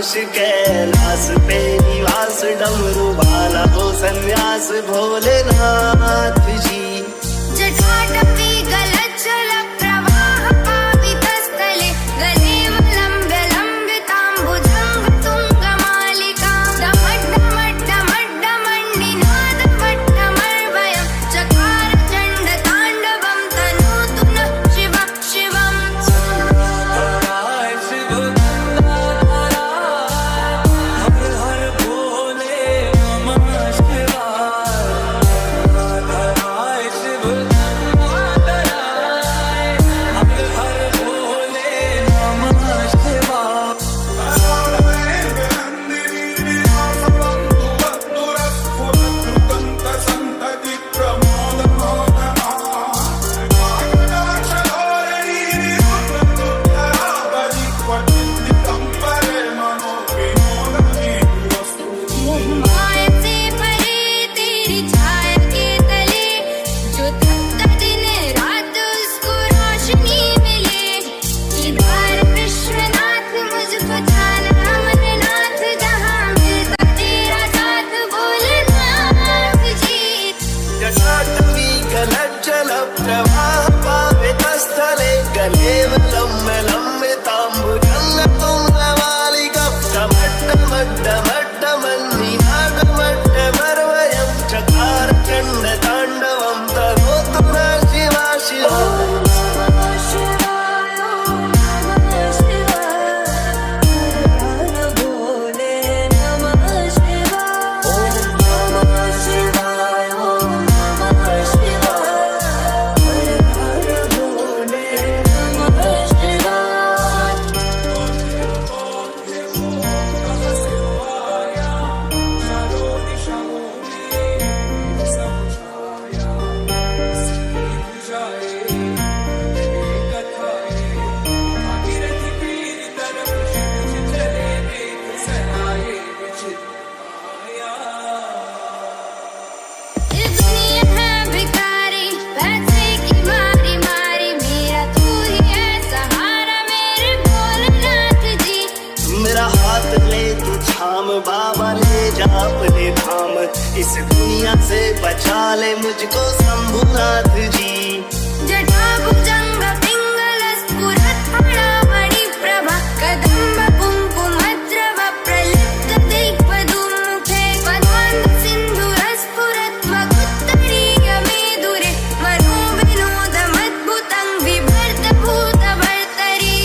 कैलाश कैलाश पे निवास डमरू वाला हो सन्यास भोलेनाथ जी। जटाटपी गलज्जल प्रवाह पावितस्थले गलेवलम्ब्य लम्बिताम्बुजङ्ग तुङ्गमालिका डमड्डमड्डमड्डमण्डिनादमट्टमर्वयं चकार चण्डताण्डवं तनोतु नः शिवः शिवम्। प्रवाह पावितस्थले गलेवलम्ब्य लम्बिताम्बुजङ्ग तुङ्गमालिका डमड्डमड्डमड्डमण्डिनादमट्टमर्वयं चकार चण्डताण्डवं तनोतु नः शिवः शिवः। बाबा ले जा अपने धाम, इस दुनिया से बचा ले मुझको शंभुनाथ जी। जटाभुजंग पिंगल स्फुरत् फणामणि प्रभा कदम्ब कुङ्कुमद्रव प्रलिप्त दिग्वधूमुखे पद्मान्ध सिन्धुरस्फुरत् वकुत्तरीय मेदुरे मनोविनोदमद्भुतं बिभर्त भूतभर्तरी।